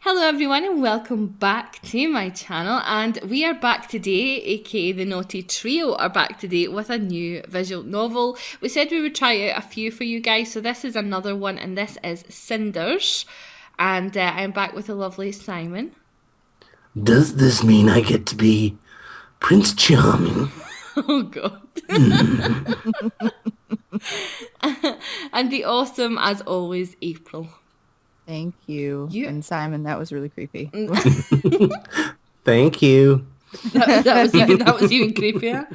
Hello everyone and welcome back to my channel, and we are back today, aka the Naughty Trio are back today with a new visual novel. We said we would try out a few for you guys, so this is another one, and this is Cinders, and I'm back with the lovely Simon. Does this mean I get to be Prince Charming? Oh god. And the awesome, as always, April. Thank you. And Simon, that was really creepy. Thank you. That was even creepier.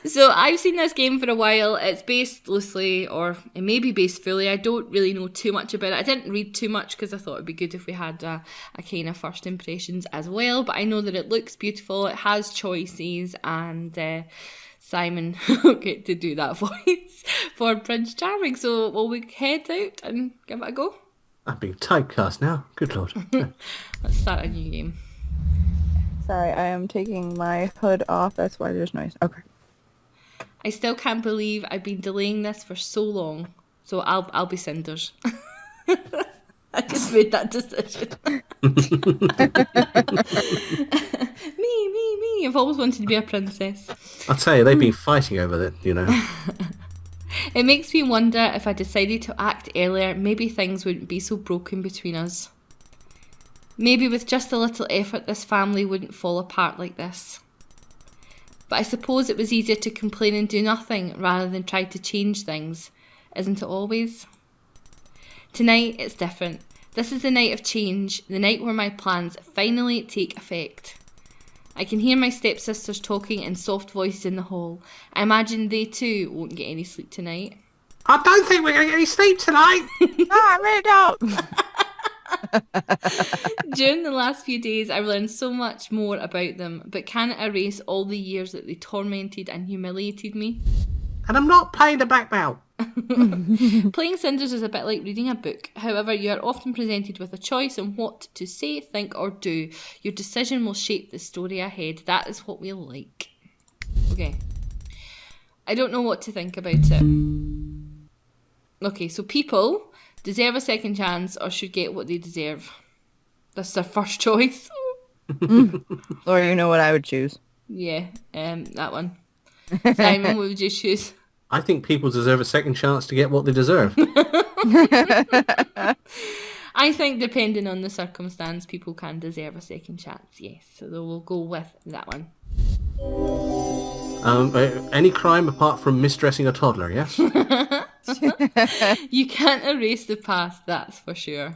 So I've seen this game for a while. It's based loosely, or it may be based fully. I don't really know too much about it. I didn't read too much because I thought it'd be good if we had a kind of first impressions as well. But I know that it looks beautiful. It has choices, and Simon will get to do that voice for Prince Charming. So will we head out and give it a go? I'm being typecast now. Good lord. Let's start a new game. Sorry, I am taking my hood off. That's why there's noise. Okay. I still can't believe I've been delaying this for so long. So I'll be Cinders. I just made that decision. Me. I've always wanted to be a princess. I'll tell you, they've been fighting over that, you know. It makes me wonder if I decided to act earlier, maybe things wouldn't be so broken between us. Maybe with just a little effort, this family wouldn't fall apart like this. But I suppose it was easier to complain and do nothing rather than try to change things, isn't it always? Tonight, it's different. This is the night of change, the night where my plans finally take effect. I can hear my stepsisters talking in soft voices in the hall. I imagine they too won't get any sleep tonight. I don't think we're going to get any sleep tonight. No, I really don't. During the last few days, I learned so much more about them, but can it erase all the years that they tormented and humiliated me? And I'm not paying the back bell. Playing Cinders is a bit like reading a book. However, you are often presented with a choice on what to say, think or do. Your decision will shape the story ahead. That is what we like. Okay. I don't know what to think about it. Okay, so people deserve a second chance or should get what they deserve. That's their first choice. Or you know what I would choose. Yeah, that one. Simon, what would you choose? I think people deserve a second chance to get what they deserve. I think depending on the circumstance, people can deserve a second chance, yes. So we'll go with that one. Any crime apart from misdressing a toddler, yes? You can't erase the past, that's for sure.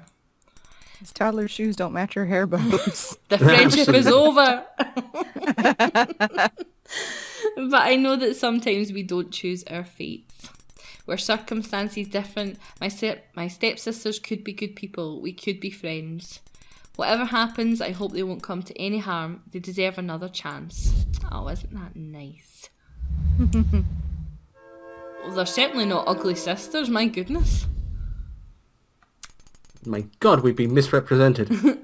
His toddler shoes don't match her hair bows. The friendship is over. But I know that sometimes we don't choose our fates. Were circumstances different, my stepsisters could be good people. We could be friends. Whatever happens, I hope they won't come to any harm. They deserve another chance. Oh, isn't that nice? Well, they're certainly not ugly sisters, my goodness. My God, we've been misrepresented.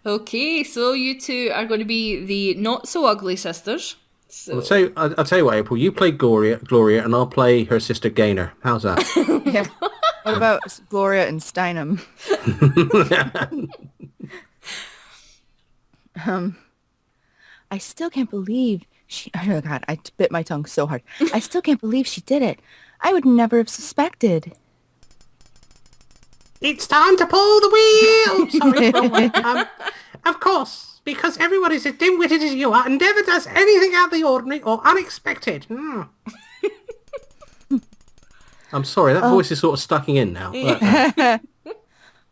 Okay, so you two are going to be the not so ugly sisters. So. I'll tell you what, April, you play Gloria, and I'll play her sister Gaynor. How's that? Yeah. What about Gloria and Steinem? I still can't believe oh God, I bit my tongue so hard. I still can't believe she did it. I would never have suspected. It's time to pull the wheel! Sorry, wrong way. Of course, because everyone is as dim-witted as you are and never does anything out of the ordinary or unexpected. I'm sorry, that voice is sort of stucking in now.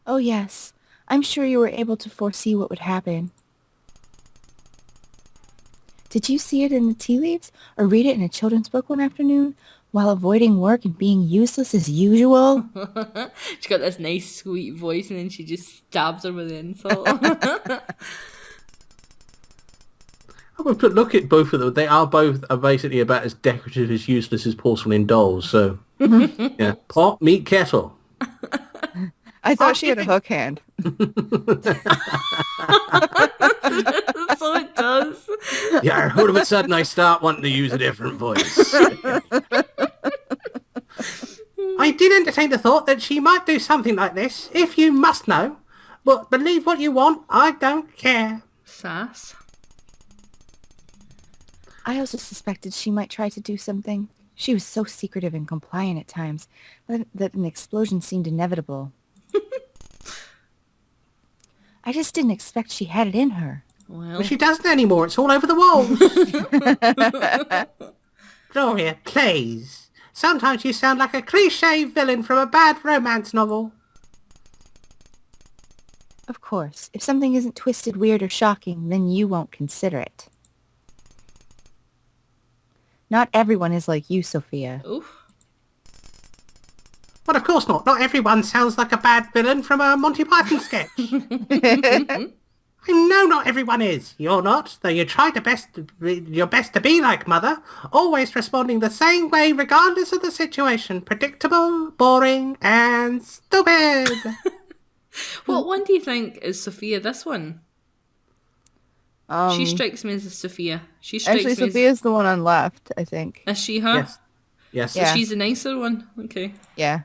Oh yes, I'm sure you were able to foresee what would happen. Did you see it in the tea leaves or read it in a children's book one afternoon while avoiding work and being useless as usual? She's got this nice sweet voice and then she just stabs her with an insult. But look at both of them. They are both basically about as decorative as useless as porcelain dolls. So, yeah, pot, meat, kettle. I thought she had a hook hand. So it does. Yeah, all of a sudden I start wanting to use a different voice. I I did entertain the thought that she might do something like this, if you must know. But believe what you want, I don't care. Sass. I also suspected she might try to do something. She was so secretive and compliant at times that an explosion seemed inevitable. I just didn't expect she had it in her. Well, But she doesn't anymore. It's all over the walls. Gloria, please. Sometimes you sound like a cliché villain from a bad romance novel. Of course, if something isn't twisted, weird, or shocking, then you won't consider it. Not everyone is like you, Sophia. oof. Well, of course not. Not everyone sounds like a bad villain from a Monty Python sketch. I know not everyone is. You're not, though you try your best to be like Mother, always responding the same way regardless of the situation. Predictable, boring, and stupid. What one do you think is Sophia? This one? She strikes me as a Sophia. She strikes Actually, me Sophia's the one on left, I think. as... Is she her? Yes. Yes. Yeah. She's the nicer one. Okay. Yeah.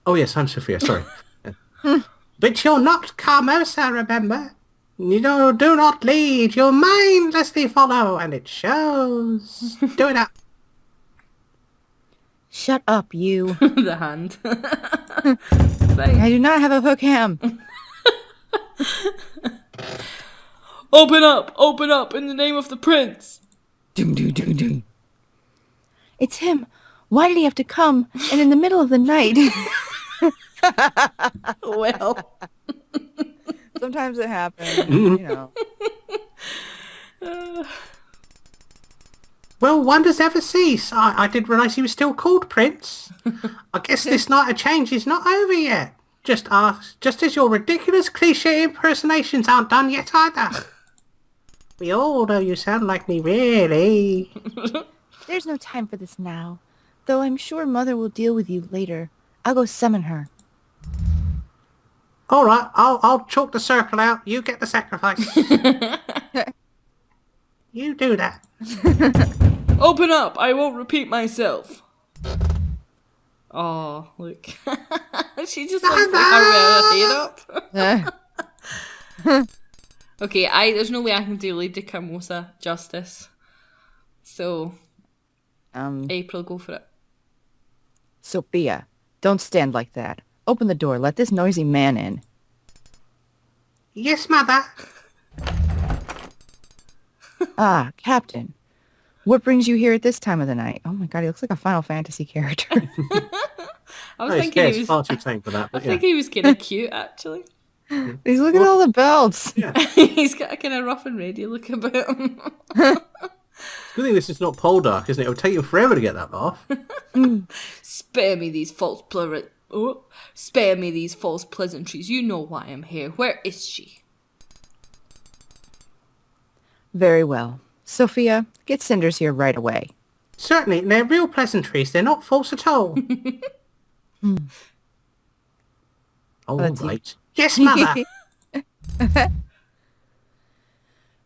Oh, yes, I'm Sophia. Sorry. But you're not Carmosa, remember? You do not lead. You mindlessly follow, and it shows. Do it up. Shut up, you. The hand. I do not have a hook ham. Open up in the name of the prince. Doom, doom, doom, doom. It's him. Why did he have to come? And in the middle of the night. Well. Sometimes it happens, you know. Well, wonders ever cease. I didn't realise he was still called Prince. I guess this night of change is not over yet. Just as your ridiculous cliché impersonations aren't done yet either. We all know you sound like me, really. There's no time for this now. Though I'm sure Mother will deal with you later. I'll go summon her. All right, I'll chalk the circle out. You get the sacrifice. You do that. Open up. I won't repeat myself. Oh, look. She just wants to her hair up. Okay, there's no way I can do Lady Carmosa justice. So, April, go for it. Sophia, don't stand like that. Open the door. Let this noisy man in. Yes, Mother. Ah, Captain. What brings you here at this time of the night? Oh my god, he looks like a Final Fantasy character. I was thinking he was... far too tame for that, but I think he was kind of cute, actually. He's looking at all the belts. Yeah. He's got a kind of rough and ready look about him. Good thing this is not Poldark, isn't it? It would take you forever to get that off. Spare me these spare me these false pleasantries. You know why I'm here. Where is she? Very well. Sophia, get Cinders here right away. Certainly, they're real pleasantries. They're not false at all. All Let's see. right. Yes, Mother.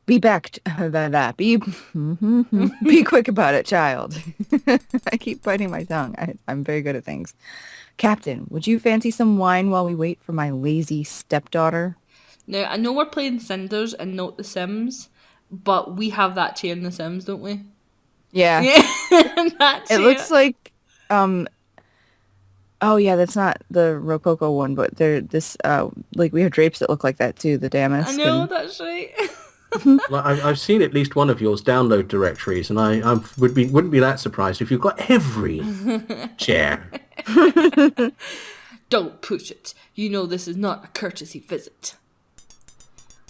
Be back. Be quick about it, child. I keep biting my tongue. I'm very good at things. Captain, would you fancy some wine while we wait for my lazy stepdaughter? Now, I know we're playing Cinders and not The Sims, but we have that chair in The Sims, don't we? Yeah. That chair. It looks like, oh yeah, that's not the Rococo one, but like we have drapes that look like that too, the damask. I know, that's right. Well, I've seen at least one of yours download directories, and I wouldn't be that surprised if you've got every chair. Don't push it. You know this is not a courtesy visit.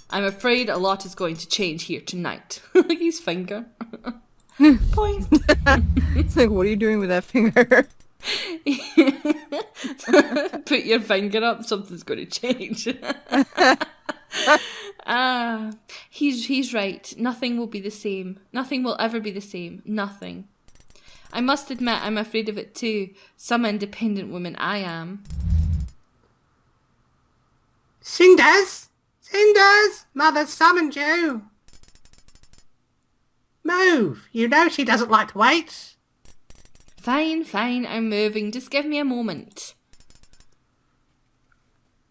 I'm afraid a lot is going to change here tonight. Like his finger. Point. It's like, what are you doing with that finger? Put your finger up, something's going to change. He's right. Nothing will be the same. Nothing will ever be the same. Nothing. I must admit, I'm afraid of it too. Some independent woman I am. Cinders! Cinders! Mother summoned you. Move. You know she doesn't like to wait. Fine, fine, I'm moving. Just give me a moment.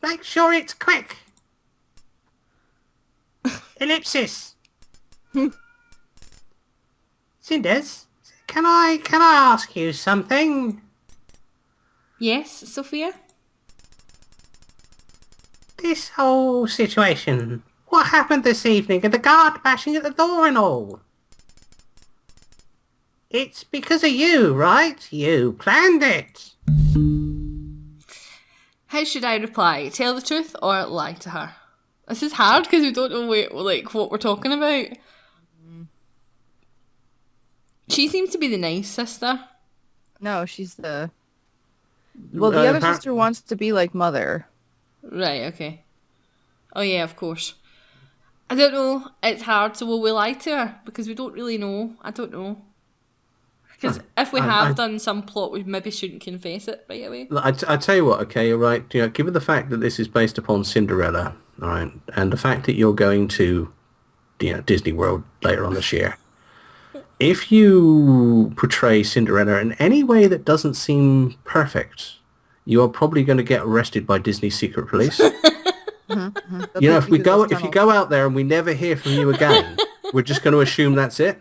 Make sure it's quick. Ellipsis. Cinders, can I ask you something? Yes, Sophia? This whole situation. What happened this evening and the guard bashing at the door and all? It's because of you, right? You planned it. How should I reply? Tell the truth or lie to her? This is hard because we don't know what we're talking about. She seems to be the nice sister. No, she's the... Well, the other sister wants to be like Mother. Right, okay. Oh yeah, of course. I don't know. It's hard, so will we lie to her? Because we don't really know. I don't know. Because if we have done some plot, we maybe shouldn't confess it right away. I tell you what, okay, right, you know, given the fact that this is based upon Cinderella, all right, and the fact that you're going to, you know, Disney World later on this year, if you portray Cinderella in any way that doesn't seem perfect, you are probably going to get arrested by Disney's secret police. You know, if you go out there and we never hear from you again, we're just going to assume that's it.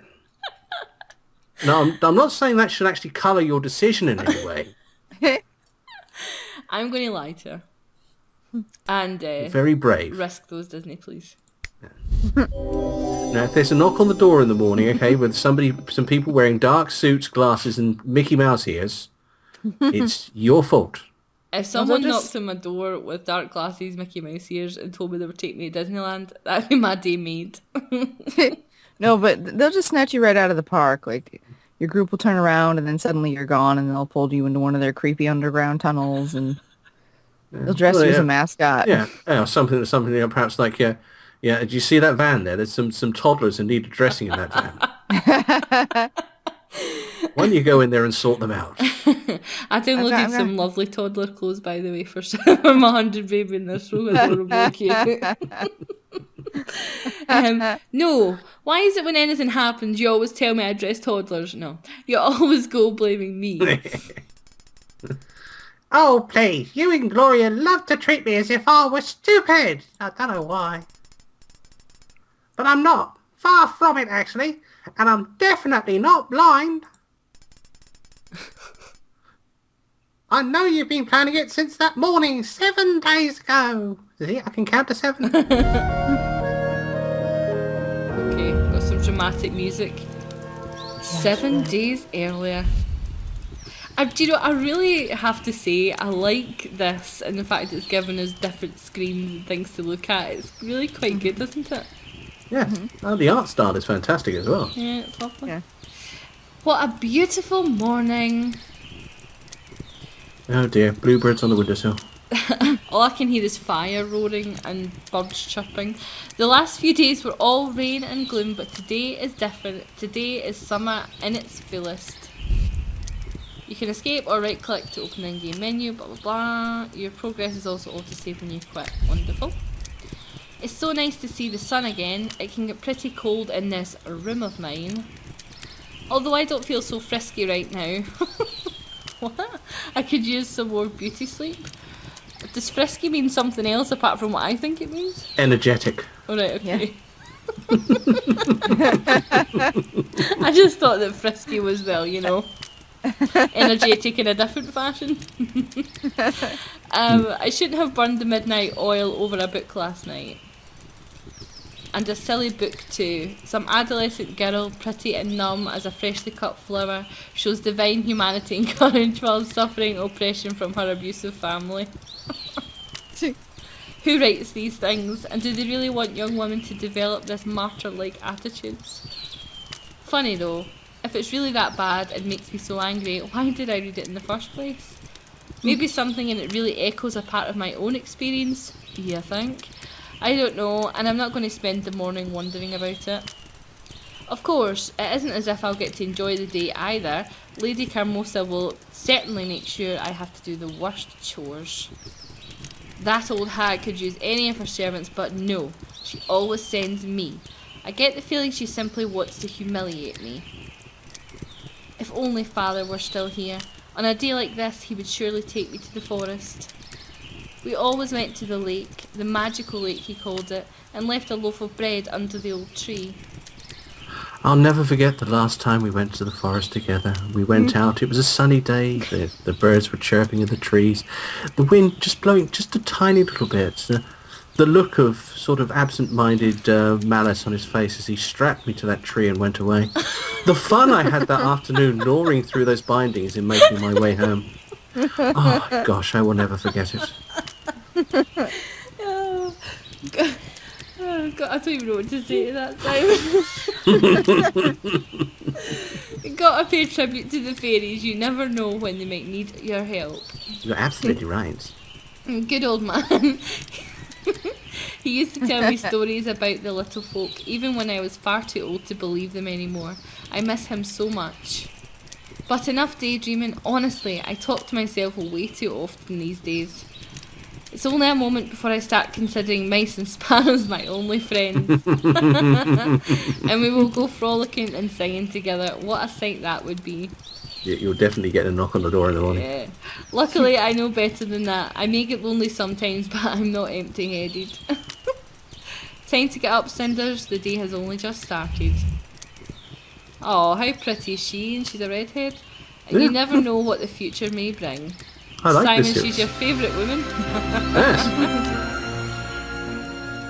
No, I'm not saying that should actually colour your decision in any way. I'm going to lie to her. And very brave. Risk those Disney, please. Now, if there's a knock on the door in the morning, okay, with some people wearing dark suits, glasses, and Mickey Mouse ears, it's your fault. If someone knocked on my door with dark glasses, Mickey Mouse ears, and told me they were taking me to Disneyland, that'd be my day made. No, but they'll just snatch you right out of the park. Like, your group will turn around, and then suddenly you're gone, and they'll pull you into one of their creepy underground tunnels, and they'll dress you as a mascot. Yeah, something, you know, perhaps like, yeah. Did you see that van there? There's some toddlers who need dressing in that van. Why don't you go in there and sort them out? I downloaded some lovely toddler clothes, by the way, for my 100 baby in this row. Adorable, cute. No, why is it when anything happens, you always tell me I dress toddlers? No, you always go blaming me. Oh, please, you and Gloria love to treat me as if I was stupid. I don't know why. But I'm not. Far from it, actually. And I'm definitely not blind. I know you've been planning it since that morning 7 days ago. See, I can count to 7. Okay, got some dramatic music. 7 days earlier. Do you know, I really have to say, I like this, and the fact it's given us different screens and things to look at. It's really quite good, isn't it? Yeah, the art style is fantastic as well. Yeah, it's lovely. Yeah. What a beautiful morning. Oh dear, bluebirds on the windowsill. All I can hear is fire roaring and birds chirping. The last few days were all rain and gloom, but today is different. Today is summer in its fullest. You can escape or right click to open the in-game menu, blah blah blah. Your progress is also auto-saved when you quit. Wonderful. It's so nice to see the sun again. It can get pretty cold in this room of mine. Although I don't feel so frisky right now. What? I could use some more beauty sleep. Does frisky mean something else apart from what I think it means? Energetic. Alright, okay. Yeah. I just thought that frisky was, well, you know, energetic in a different fashion. I shouldn't have burned the midnight oil over a book last night. And a silly book too. Some adolescent girl, pretty and numb as a freshly cut flower, shows divine humanity and courage while suffering oppression from her abusive family. Who writes these things, and do they really want young women to develop this martyr-like attitudes? Funny though, if it's really that bad and makes me so angry, why did I read it in the first place? Maybe something in it really echoes a part of my own experience, do you think? I don't know, and I'm not going to spend the morning wondering about it. Of course, it isn't as if I'll get to enjoy the day either. Lady Carmosa will certainly make sure I have to do the worst chores. That old hag could use any of her servants, but no, she always sends me. I get the feeling she simply wants to humiliate me. If only Father were still here. On a day like this, he would surely take me to the forest. We always went to the lake, the magical lake he called it, and left a loaf of bread under the old tree. I'll never forget the last time we went to the forest together. We went out, it was a sunny day, the birds were chirping in the trees, the wind just blowing just a tiny little bit. The look of sort of absent-minded malice on his face as he strapped me to that tree and went away. The fun I had that afternoon gnawing through those bindings and making my way home. Oh, gosh, I will never forget it. Oh, God. Oh, God, I don't even know what to say to that time. Gotta pay tribute to the fairies. You never know when they might need your help. You're absolutely right. Good old man. He used to tell me stories about the little folk, even when I was far too old to believe them anymore. I miss him so much. But enough daydreaming. Honestly, I talk to myself way too often these days. It's only a moment before I start considering mice and sparrows my only friends. And we will go frolicking and singing together. What a sight that would be. You'll definitely get a knock on the door in the morning. Yeah. Luckily, I know better than that. I may get lonely sometimes, but I'm not empty-headed. Time to get up, Cinders. The day has only just started. Oh, how pretty is she? And she's a redhead. And you never know what the future may bring. I like Simon, this. she's your favourite woman. Yes.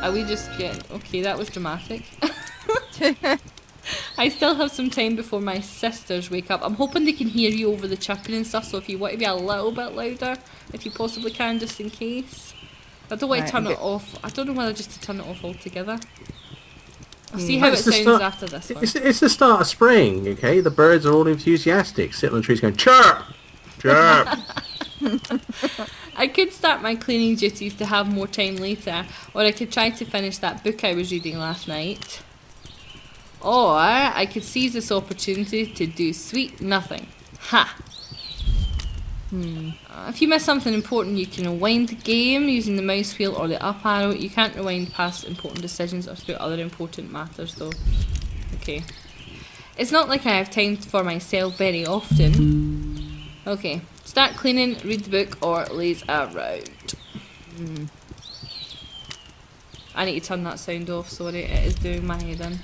Are we just getting... Okay, that was dramatic. I still have some time before my sisters wake up. I'm hoping they can hear you over the chirping and stuff, so if you want to be a little bit louder, if you possibly can, just in case. I don't want to turn it off. I don't know whether just to turn it off altogether. I'll see how it sounds after this one. It's the start of spring, okay? The birds are all enthusiastic, sitting on the trees going, chirp! Chirp! I could start my cleaning duties to have more time later, or I could try to finish that book I was reading last night. Or I could seize this opportunity to do sweet nothing. Ha! If you miss something important, you can rewind the game using the mouse wheel or the up arrow. You can't rewind past important decisions or through other important matters though. Okay. It's not like I have time for myself very often. Okay. Start cleaning, read the book, or laze around. I need to turn that sound off, sorry, it is doing my head in.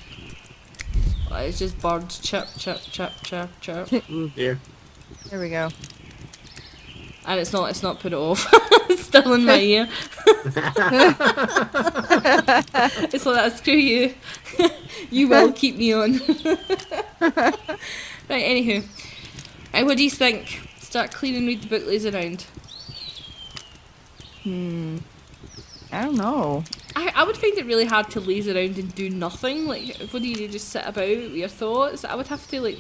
It's just birds chirp, chirp, chirp, chirp, chirp. Dear. There we go. And it's not put it off. It's still in my ear. It's like that, screw you. You will keep me on. Right, anywho. Right, what do you think? Start cleaning, read the book, laze around. I don't know. I would find it really hard to laze around and do nothing. Like, what do you do? Just sit about with your thoughts? I would have to, like,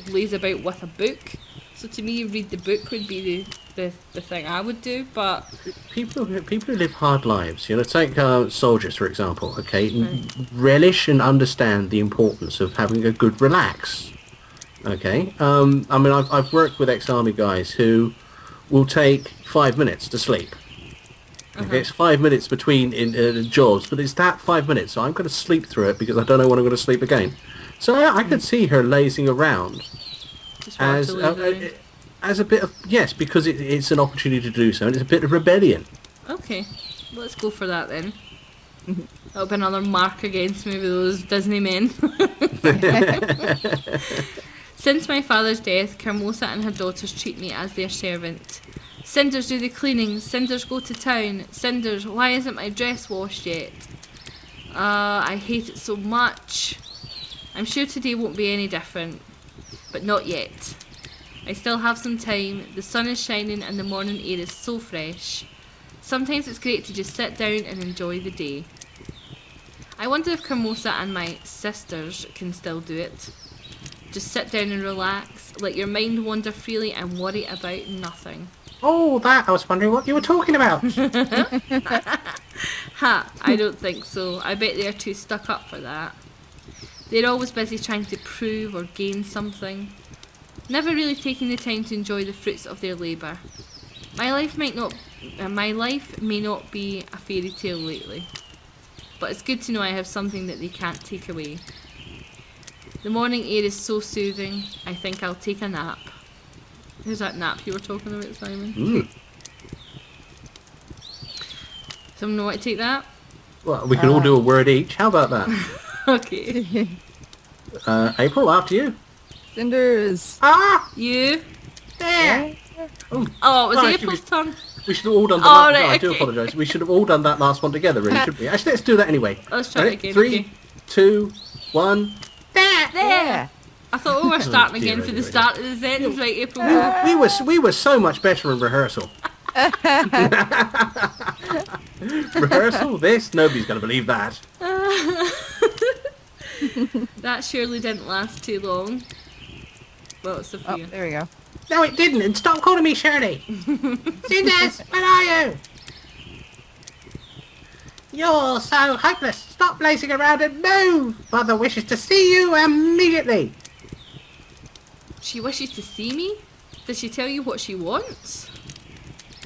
laze about with a book. So to me, read the book would be the thing I would do, but... People who live hard lives, you know, take soldiers, for example, okay? Relish and understand the importance of having a good relax, okay? I mean, I've worked with ex-army guys who will take 5 minutes to sleep. Okay, it's 5 minutes between jobs, but it's that 5 minutes, so I'm going to sleep through it because I don't know when I'm going to sleep again. So I could see her lazing around as a bit of, yes, because it's an opportunity to do so, and it's a bit of rebellion. Okay, let's go for that then. That'll be another mark against me with those Disney men. Since my father's death, Carmosa and her daughters treat me as their servant. Cinders, do the cleaning. Cinders, go to town. Cinders, why isn't my dress washed yet? I hate it so much. I'm sure today won't be any different. But not yet. I still have some time. The sun is shining and the morning air is so fresh. Sometimes it's great to just sit down and enjoy the day. I wonder if Carmosa and my sisters can still do it. Just sit down and relax, let your mind wander freely and worry about nothing. Oh, that! I was wondering what you were talking about. Ha! I don't think so. I bet they're too stuck up for that. They're always busy trying to prove or gain something, never really taking the time to enjoy the fruits of their labour. My life may not be a fairy tale lately, but it's good to know I have something that they can't take away. The morning air is so soothing. I think I'll take a nap. Who's that nap you were talking about, Simon? Someone want to take that? Well, we can all do a word each. How about that? Okay. April, after you. Cinders. Ah! You? There! Oh, it was Right, April's turn. We should have all done the Oh, last... right, no, I do okay. apologise. We should have all done that last one together, really, shouldn't we? Actually, let's do that anyway. Let's try Ready? it again. 3, Okay. 2, 1... There! There! I thought, we were starting dear, again for the dear. start of the sentence, right, April? We were so much better in rehearsal. Rehearsal? This? Nobody's going to believe that. That surely didn't last too long. Well, Oh, Sophia. there we go. No, it didn't. And stop calling me Shirley. Cinders, where are you? You're so hopeless. Stop lazing around and move. Mother wishes to see you immediately. She wishes to see me? Does she tell you what she wants?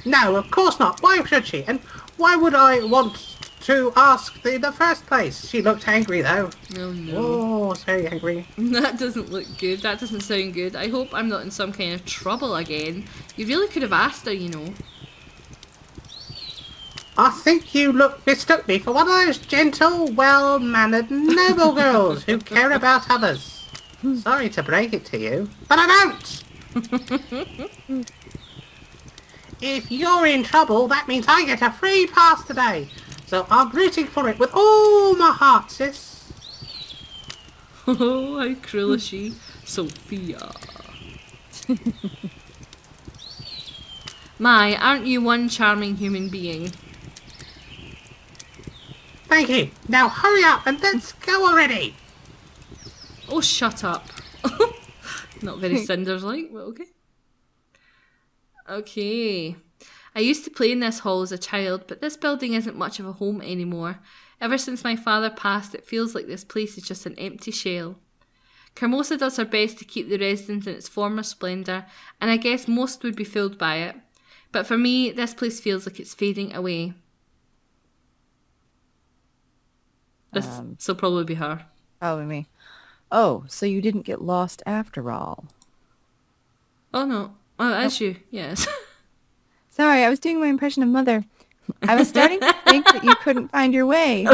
No, of course not. Why should she? And why would I want to ask in the first place? She looked angry, though. No, no. Oh, very angry. That doesn't look good. That doesn't sound good. I hope I'm not in some kind of trouble again. You really could have asked her, you know. I think you mistook me for one of those gentle, well-mannered, noble girls who care about others. Sorry to break it to you, but I don't! If you're in trouble, that means I get a free pass today. So I'm rooting for it with all my heart, sis. Oh, how cruel is she? Sophia. My, aren't you one charming human being? Thank you. Now hurry up and let's go already. Oh, shut up. Not very Cinders-like, but okay. Okay. I used to play in this hall as a child, but this building isn't much of a home anymore. Ever since my father passed, it feels like this place is just an empty shell. Carmosa does her best to keep the residence in its former splendour, and I guess most would be filled by it. But for me, this place feels like it's fading away. This will probably be her. Probably me. Oh, so you didn't get lost after all. Oh no. Oh, that's you. Yes. Sorry, I was doing my impression of Mother. I was starting to think that you couldn't find your way.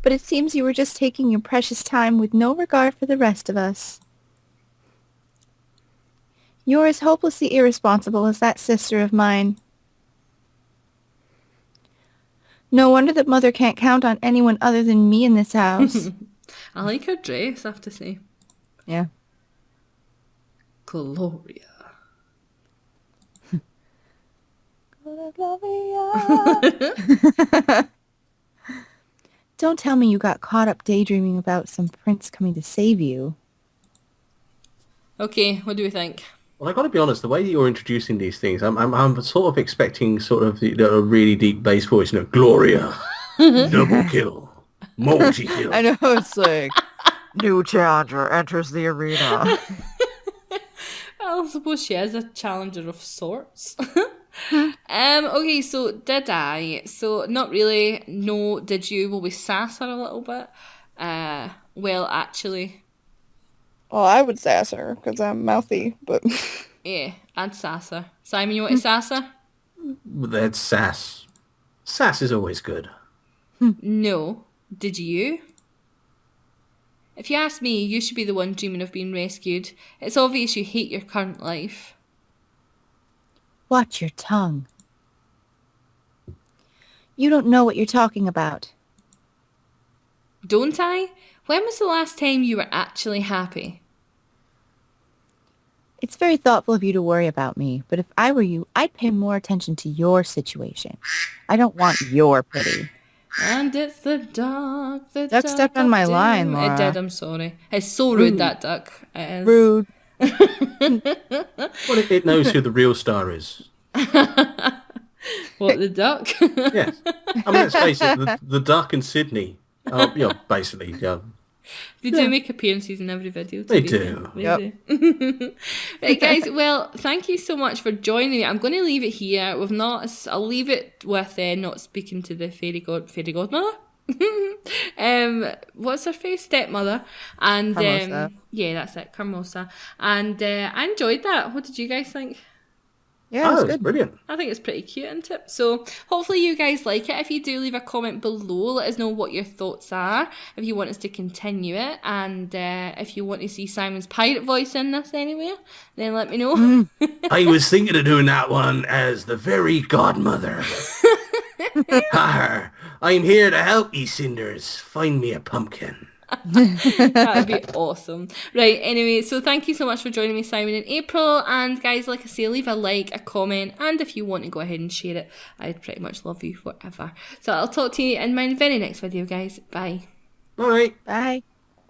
But it seems you were just taking your precious time with no regard for the rest of us. You're as hopelessly irresponsible as that sister of mine. No wonder that Mother can't count on anyone other than me in this house. I like her dress, I have to say. Yeah. Gloria. Don't tell me you got caught up daydreaming about some prince coming to save you. Okay, what do we think? Well, I got to be honest. The way that you're introducing these things, I'm sort of expecting sort of a really deep bass voice. You know, Gloria, double kill, multi kill. I know, it's like, new challenger enters the arena. Well, I suppose she is a challenger of sorts. Okay, so did I? So not really. No, did you? Will we sass her a little bit? Well, actually, Well, I would sass her because I'm mouthy, but... yeah, I'd sass her. Simon, you want to sass her? That's sass. Sass is always good. No. Did you? If you ask me, you should be the one dreaming of being rescued. It's obvious you hate your current life. Watch your tongue. You don't know what you're talking about. Don't I? When was the last time you were actually happy? It's very thoughtful of you to worry about me, but if I were you, I'd pay more attention to your situation. I don't want your pity. And it's the duck, the Duck duck stepped on of my doom. line, Laura. It did, I'm sorry. It's so rude, that duck. It is. Rude. Well, it knows who the real star is. What, the duck? Yes. I mean, let's face it, the duck and Sydney are, basically, They do make appearances in every video. They do. They do. Right, guys. Well, thank you so much for joining me. I'm going to leave it here. I'll leave it with not speaking to the fairy godmother. What's her face? Stepmother. And Carmosa. yeah, that's it, Carmosa. And I enjoyed that. What did you guys think? Yeah, Oh, it's good. brilliant. I think it's pretty cute, isn't it? So hopefully you guys like it. If you do, leave a comment below. Let us know what your thoughts are. If you want us to continue it, and if you want to see Simon's pirate voice in this anywhere, then let me know. I was thinking of doing that one as the very godmother. Har, I'm here to help you, Cinders. Find me a pumpkin. That'd be awesome. Right, anyway, so thank you so much for joining me, Simon and April. And guys, like I say, leave a like, a comment, and if you want to go ahead and share it, I'd pretty much love you forever. So I'll talk to you in my very next video, guys. Bye. All right. Bye.